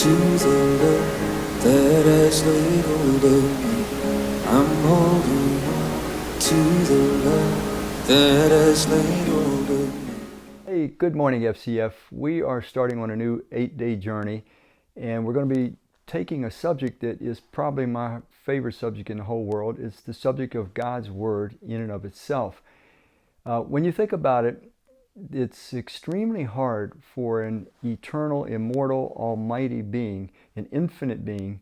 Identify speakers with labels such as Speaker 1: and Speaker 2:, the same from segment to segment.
Speaker 1: to the love that has laid hold of me. I'm holding on to the love that has laid hold of me.
Speaker 2: Hey, good morning, FCF. We are starting on a new 8-day journey, and we're going to be taking a subject that is probably my favorite subject in the whole world. It's the subject of God's Word in and of itself. When you think about it, it's extremely hard for an eternal, immortal, almighty being, an infinite being,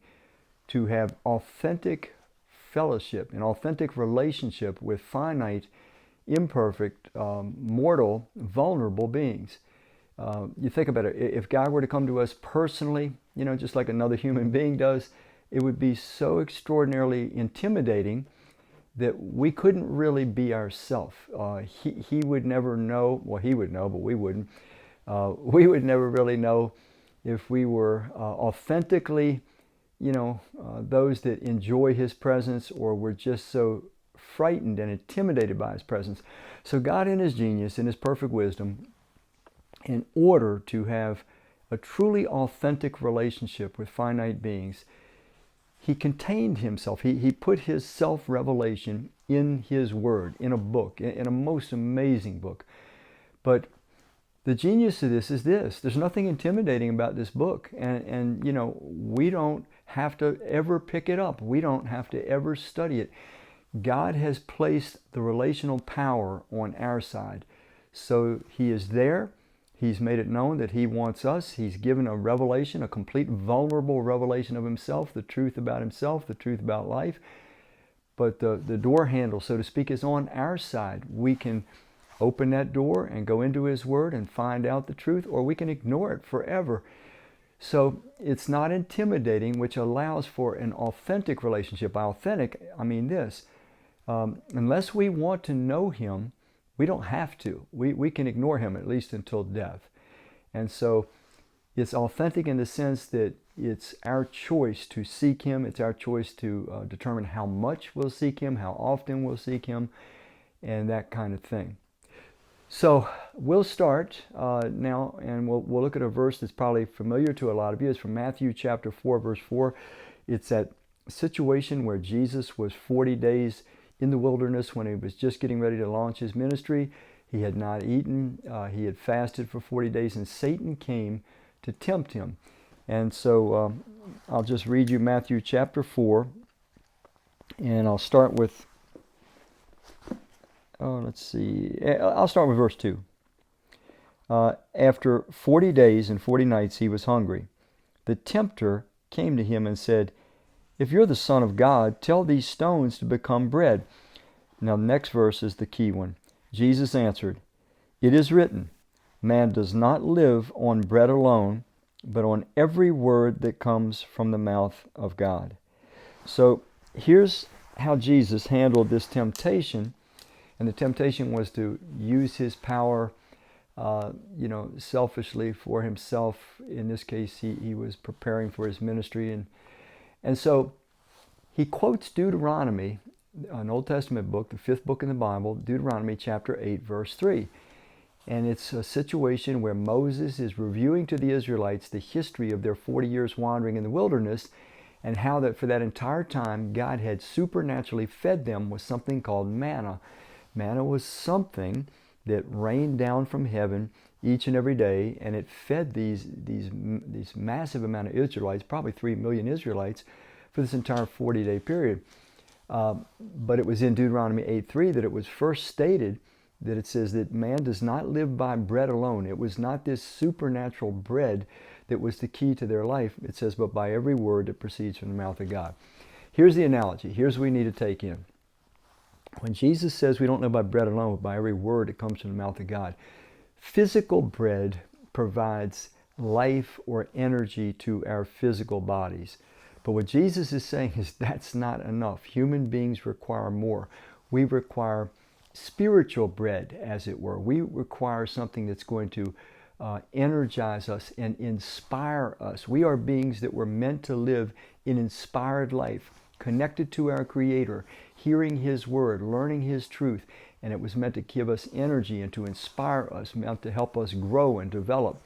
Speaker 2: to have authentic fellowship, an authentic relationship with finite, imperfect, mortal, vulnerable beings. You think about it, if God were to come to us personally, just like another human being does, it would be so extraordinarily intimidating that we couldn't really be ourselves. He would never know, well, he would know, but we wouldn't. We would never really know if we were authentically, those that enjoy His presence, or were just so frightened and intimidated by His presence. So God, in His genius, in His perfect wisdom, in order to have a truly authentic relationship with finite beings, He contained Himself. He put His self-revelation in His Word, in a book, in a most amazing book. But the genius of this is this. There's nothing intimidating about this book. And we don't have to ever pick it up. We don't have to ever study it. God has placed the relational power on our side. So He is there. He's made it known that He wants us. He's given a revelation, a complete vulnerable revelation of Himself, the truth about Himself, the truth about life. But the door handle, so to speak, is on our side. We can open that door and go into His Word and find out the truth, or we can ignore it forever. So it's not intimidating, which allows for an authentic relationship. By authentic, I mean this. Unless we want to know Him, we don't have to. We can ignore Him, at least until death. And so it's authentic in the sense that it's our choice to seek Him. It's our choice to determine how much we'll seek Him, how often we'll seek Him, and that kind of thing. So we'll start now, and we'll look at a verse that's probably familiar to a lot of you. It's from Matthew chapter 4, verse 4. It's that situation where Jesus was 40 days in the wilderness when He was just getting ready to launch His ministry. He had not eaten. He had fasted for 40 days, and Satan came to tempt Him. And so I'll just read you Matthew chapter 4, and I'll start with, let's see, I'll start with verse 2. After 40 days and 40 nights He was hungry. The tempter came to Him and said, "If you're the Son of God, tell these stones to become bread." Now the next verse is the key one. Jesus answered, "It is written, man does not live on bread alone, but on every word that comes from the mouth of God." So here's how Jesus handled this temptation. And the temptation was to use His power, selfishly for Himself. In this case, he was preparing for His ministry. And so He quotes Deuteronomy, an Old Testament book, the 5th book in the Bible, Deuteronomy chapter 8, verse 3. And it's a situation where Moses is reviewing to the Israelites the history of their 40 years wandering in the wilderness, and how that for that entire time God had supernaturally fed them with something called manna. Manna was something that rained down from heaven each and every day, and it fed these massive amount of Israelites, probably 3 million Israelites, for this entire 40-day period. But it was in Deuteronomy 8:3 that it was first stated that it says that man does not live by bread alone. It was not this supernatural bread that was the key to their life. It says, but by every word that proceeds from the mouth of God. Here's the analogy. Here's what we need to take in. When Jesus says we don't live by bread alone, but by every word that comes from the mouth of God, physical bread provides life or energy to our physical bodies. But what Jesus is saying is that's not enough. Human beings require more. We require spiritual bread, as it were. We require something that's going to energize us and inspire us. We are beings that were meant to live an inspired life, connected to our Creator, hearing His Word, learning His truth, and it was meant to give us energy and to inspire us, meant to help us grow and develop.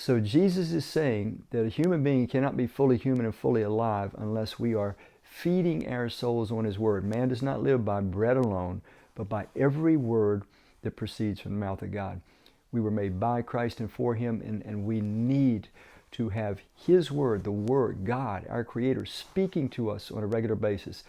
Speaker 2: So Jesus is saying that a human being cannot be fully human and fully alive unless we are feeding our souls on his word. Man does not live by bread alone, but by every word that proceeds from the mouth of God. We were made by Christ and for him, and we need to have his word, the word, God, our Creator, speaking to us on a regular basis.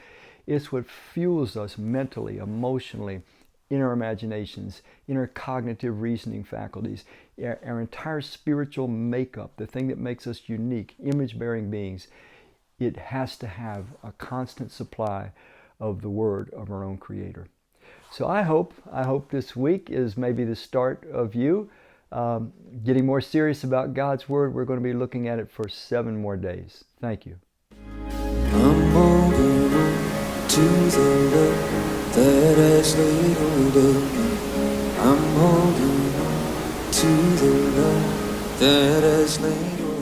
Speaker 2: It's what fuels us mentally, emotionally, in our imaginations, in our cognitive reasoning faculties, our entire spiritual makeup, the thing that makes us unique, image-bearing beings. It has to have a constant supply of the word of our own Creator. So I hope this week is maybe the start of you getting more serious about God's Word. We're going to be looking at it for 7 more days. Thank you.
Speaker 1: I'm holding on to the love that has laid hold of me. I'm holding on to the love that has laid hold of me.